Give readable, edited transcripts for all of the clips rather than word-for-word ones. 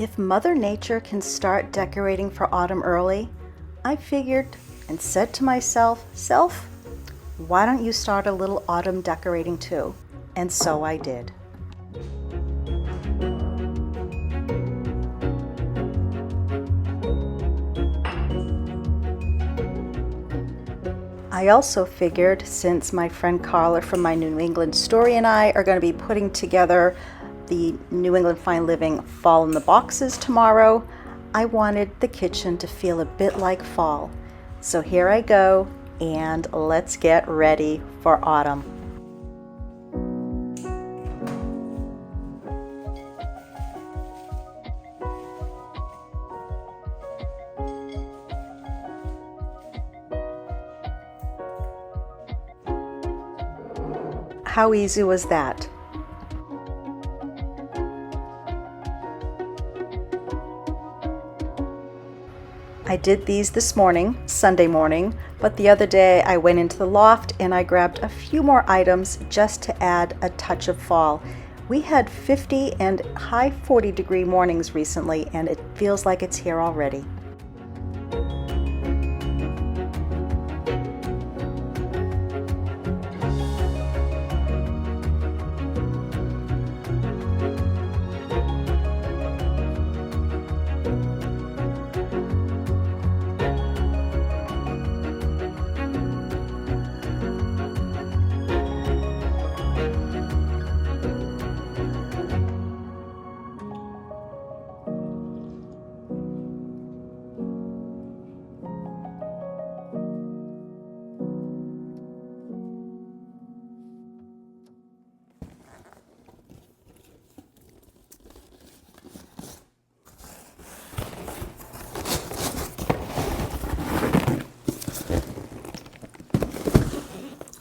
If Mother Nature can start decorating for autumn early, I figured and said to myself, why don't you start a little autumn decorating too? And so I did. I also figured, since my friend Carla from My New England Story and I are going to be putting together the New England Fine Living Fall in the Boxes tomorrow, I wanted the kitchen to feel a bit like fall. So here I go, and let's get ready for autumn. How easy was that? I did these this morning, Sunday morning, but the other day I went into the loft and I grabbed a few more items just to add a touch of fall. We had 50 and high 40-degree mornings recently, and it feels like it's here already.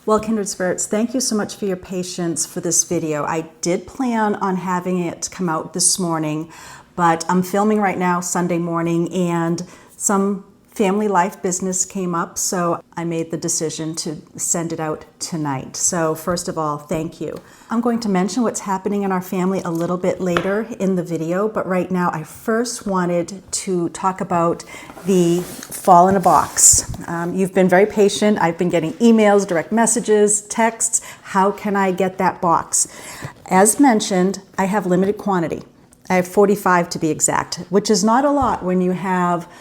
Well, Kindred Spirits, thank you so much for your patience for this video. I did plan on having it come out this morning, but I'm filming right now Sunday morning, and some family life business came up, so I made the decision to send it out tonight. So first of all, thank you. I'm going to mention what's happening in our family a little bit later in the video, but right now I first wanted to talk about the fall in a box. You've been very patient. I've been getting emails, direct messages, texts. How can I get that box? As mentioned, I have limited quantity. I have 45 to be exact, which is not a lot when you have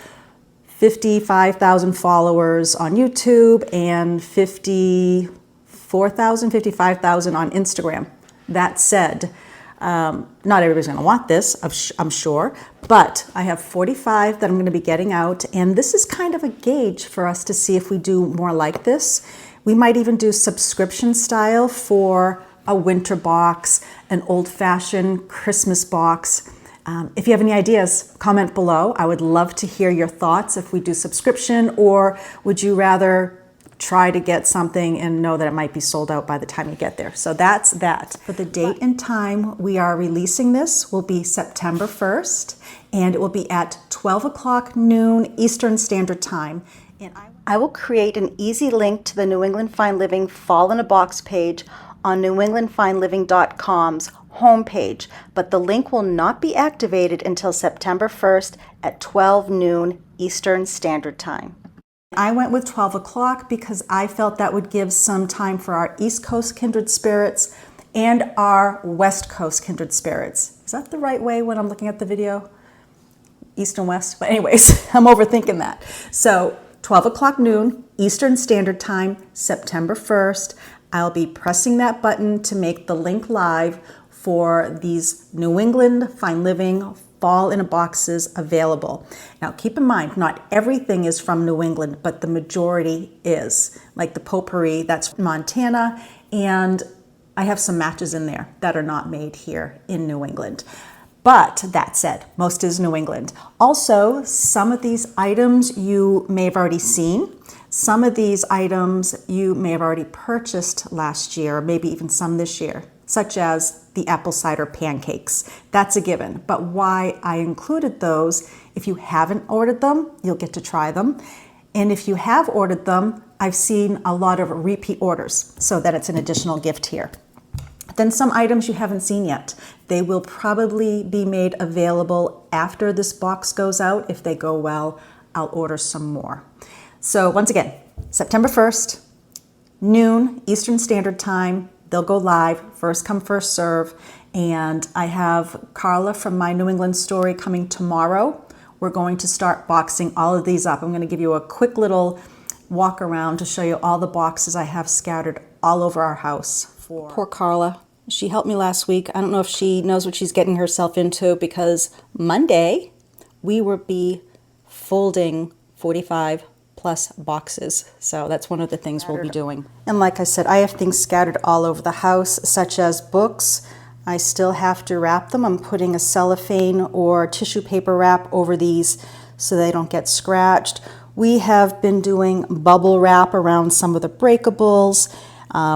55,000 followers on YouTube and 55,000 on Instagram. That said, not everybody's going to want this, I'm sure, but I have 45 that I'm going to be getting out, and this is kind of a gauge for us to see if we do more like this. We might even do subscription style for a winter box, an old-fashioned Christmas box. If you have any ideas, comment below. I would love to hear your thoughts if we do subscription, or would you rather try to get something and know that it might be sold out by the time you get there? So that's that. For the date and time we are releasing this will be September 1st, and it will be at 12 o'clock noon Eastern Standard Time. And I will create an easy link to the New England Fine Living Fall in a Box page on newenglandfineliving.com's homepage, but the link will not be activated until September 1st at 12 noon Eastern Standard Time. I went with 12 o'clock because I felt that would give some time for our East Coast Kindred Spirits and our West Coast Kindred Spirits. Is that the right way when I'm looking at the video? East and West? But anyways, I'm overthinking that. So 12 o'clock noon Eastern Standard Time, September 1st. I'll be pressing that button to make the link live for these New England Fine Living Fall in a Boxes available. Now keep in mind, not everything is from New England, but the majority is. Like the potpourri, that's Montana, and I have some matches in there that are not made here in New England. But that said, most is New England. Also, some of these items you may have already seen. Some of these items you may have already purchased last year, maybe even some this year, such as the apple cider pancakes. That's a given. But why I included those, if you haven't ordered them, you'll get to try them. And if you have ordered them, I've seen a lot of repeat orders, so that it's an additional gift here. Then some items you haven't seen yet. They will probably be made available after this box goes out. If they go well, I'll order some more. So once again, September 1st, noon Eastern Standard Time. They'll go live, first come, first serve. And I have Carla from My New England Story coming tomorrow. We're going to start boxing all of these up. I'm going to give you a quick little walk around to show you all the boxes I have scattered all over our house. Poor Carla. She helped me last week. I don't know if she knows what she's getting herself into, because Monday we will be folding 45 plus boxes. So that's one of the things we'll be doing. And like I said, I have things scattered all over the house, such as books. I still have to wrap them. I'm putting a cellophane or tissue paper wrap over these so they don't get scratched. We have been doing bubble wrap around some of the breakables.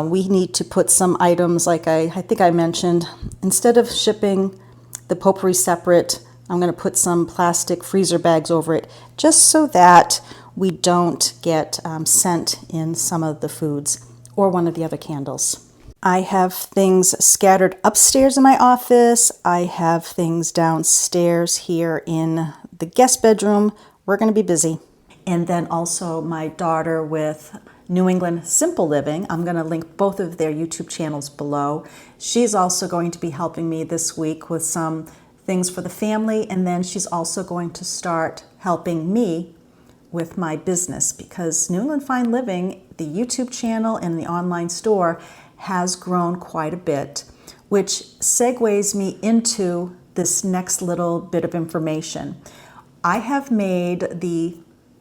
We need to put some items, like I think I mentioned, instead of shipping the potpourri separate, I'm going to put some plastic freezer bags over it, just so that we don't get scent in some of the foods or one of the other candles. I have things scattered upstairs in my office. I have things downstairs here in the guest bedroom. We're going to be busy. And then also my daughter with New England Simple Living. I'm going to link both of their YouTube channels below. She's also going to be helping me this week with some things for the family, and then she's also going to start helping me with my business, because New England Fine Living, the YouTube channel and the online store, has grown quite a bit, which segues me into this next little bit of information. I have made the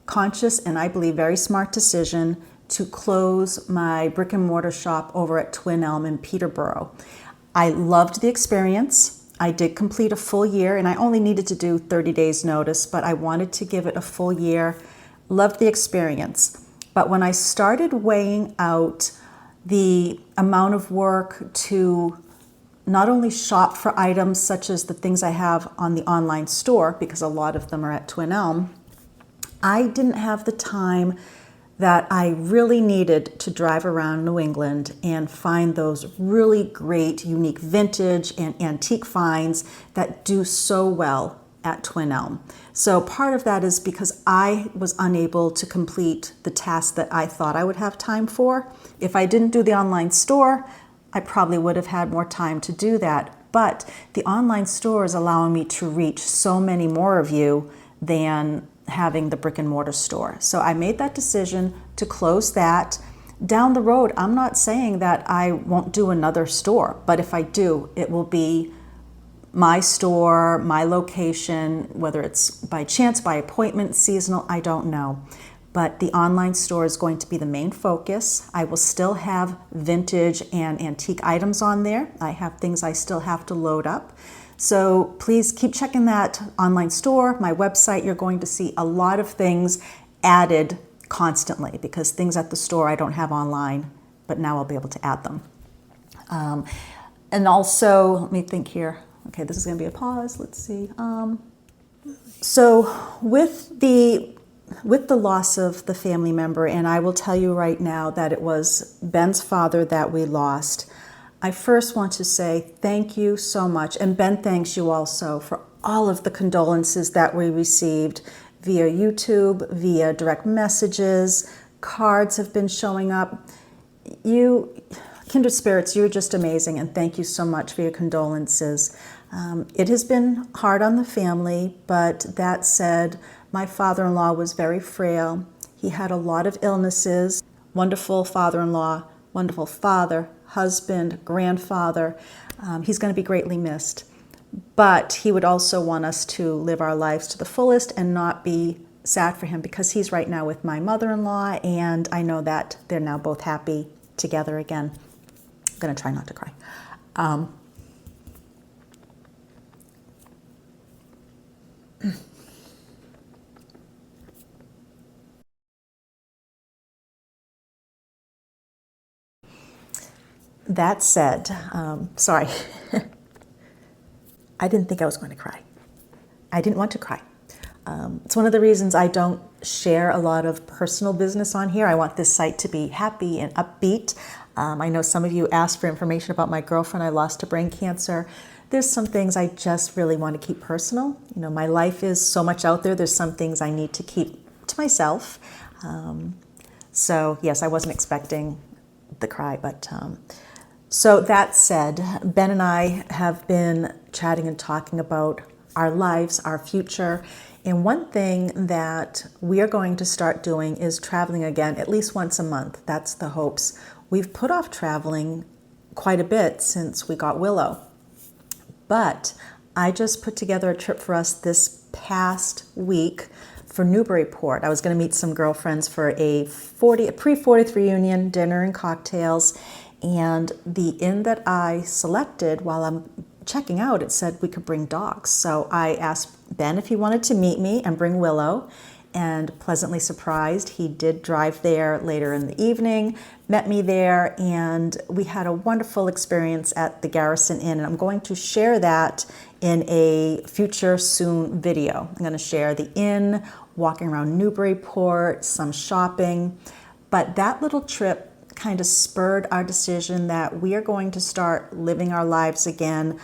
conscious and I believe very smart decision to close my brick and mortar shop over at Twin Elm in Peterborough. I loved the experience. I did complete a full year, and I only needed to do 30 days notice, but I wanted to give it a full year. Loved the experience. But when I started weighing out the amount of work to not only shop for items such as the things I have on the online store, because a lot of them are at Twin Elm, I didn't have the time that I really needed to drive around New England and find those really great, unique vintage and antique finds that do so well at Twin Elm. So part of that is because I was unable to complete the task that I thought I would have time for. If I didn't do the online store, I probably would have had more time to do that. But the online store is allowing me to reach so many more of you than having the brick and mortar store. So I made that decision to close that. Down the road, I'm not saying that I won't do another store, but if I do, it will be my store, my location, whether it's by chance, by appointment, seasonal, I don't know. But the online store is going to be the main focus. I will still have vintage and antique items on there. I have things I still have to load up. So please keep checking that online store, my website. You're going to see a lot of things added constantly, because things at the store I don't have online, but now I'll be able to add them. And also, let me think here. Okay, this is going to be a pause. Let's see. So with the loss of the family member, and I will tell you right now that it was Ben's father that we lost, I first want to say thank you so much, and Ben thanks you also for all of the condolences that we received via YouTube, via direct messages. Cards have been showing up. You, kindred spirits, you're just amazing, and thank you so much for your condolences. It has been hard on the family, but that said, my father-in-law was very frail. He had a lot of illnesses. Wonderful father-in-law, wonderful father, husband, grandfather. He's going to be greatly missed. But he would also want us to live our lives to the fullest and not be sad for him, because he's right now with my mother-in-law, and I know that they're now both happy together again. I'm going to try not to cry. That said, sorry, I didn't think I was going to cry. I didn't want to cry. It's one of the reasons I don't share a lot of personal business on here. I want this site to be happy and upbeat. I know some of you asked for information about my girlfriend I lost to brain cancer. There's some things I just really want to keep personal. You know, my life is so much out there. There's some things I need to keep to myself. So yes, I wasn't expecting the cry, but so that said, Ben and I have been chatting and talking about our lives, our future. And one thing that we are going to start doing is traveling again at least once a month. That's the hopes. We've put off traveling quite a bit since we got Willow. But I just put together a trip for us this past week for Newburyport. I was going to meet some girlfriends for a pre-40th reunion, dinner and cocktails. And the inn that I selected while I'm checking out, it said we could bring dogs. So I asked Ben if he wanted to meet me and bring Willow, and pleasantly surprised, he did drive there later in the evening, met me there, and we had a wonderful experience at the Garrison Inn. And I'm going to share that in a future soon video. I'm going to share the inn, walking around Newburyport, some shopping. But that little trip kind of spurred our decision that we are going to start living our lives again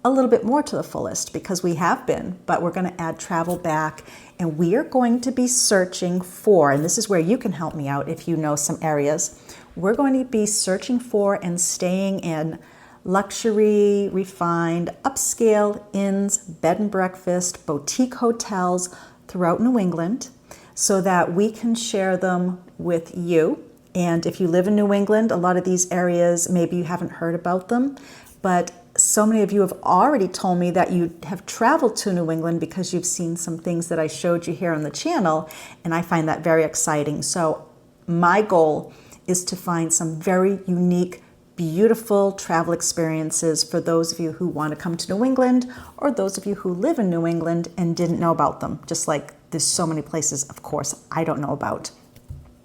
a little bit more to the fullest, because we have been, but we're going to add travel back, and we are going to be searching for, and this is where you can help me out if you know some areas, we're going to be searching for and staying in luxury, refined, upscale inns, bed and breakfast, boutique hotels throughout New England so that we can share them with you. And if you live in New England, a lot of these areas, maybe you haven't heard about them, but so many of you have already told me that you have traveled to New England because you've seen some things that I showed you here on the channel, and I find that very exciting. So my goal is to find some very unique, beautiful travel experiences for those of you who want to come to New England, or those of you who live in New England and didn't know about them, just like there's so many places, of course, I don't know about.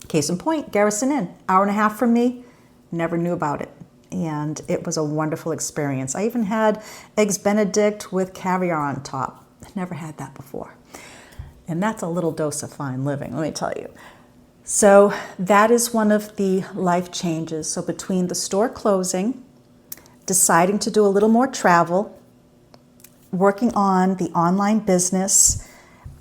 Case in point, Garrison Inn, hour and a half from me, never knew about it. And it was a wonderful experience. I even had Eggs Benedict with caviar on top. Never had that before. And that's a little dose of fine living, let me tell you. So that is one of the life changes. So between the store closing, deciding to do a little more travel, working on the online business,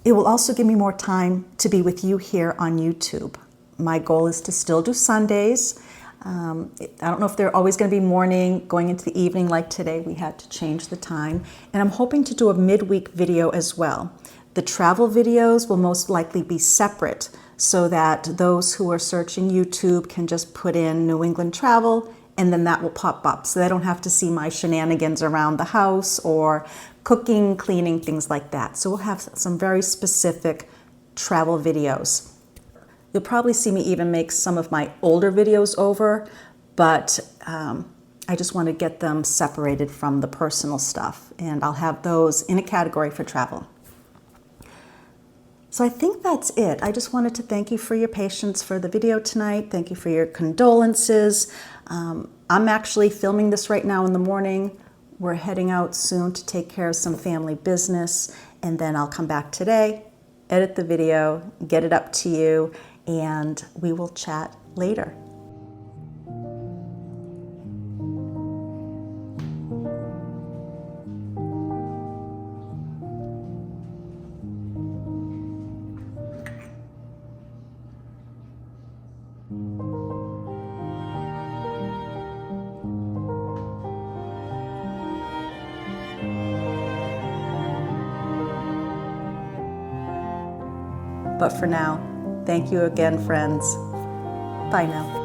it will also give me more time to be with you here on YouTube. My goal is to still do Sundays. I don't know if they're always going to be morning, going into the evening like today. We had to change the time. And I'm hoping to do a midweek video as well. The travel videos will most likely be separate so that those who are searching YouTube can just put in New England travel, and then that will pop up. So they don't have to see my shenanigans around the house or cooking, cleaning, things like that. So we'll have some very specific travel videos. You'll probably see me even make some of my older videos over, but I just want to get them separated from the personal stuff, and I'll have those in a category for travel. So I think that's it. I just wanted to thank you for your patience for the video tonight. Thank you for your condolences. I'm actually filming this right now in the morning. We're heading out soon to take care of some family business, and then I'll come back today, edit the video, get it up to you, and we will chat later. But for now, thank you again, friends. Bye now.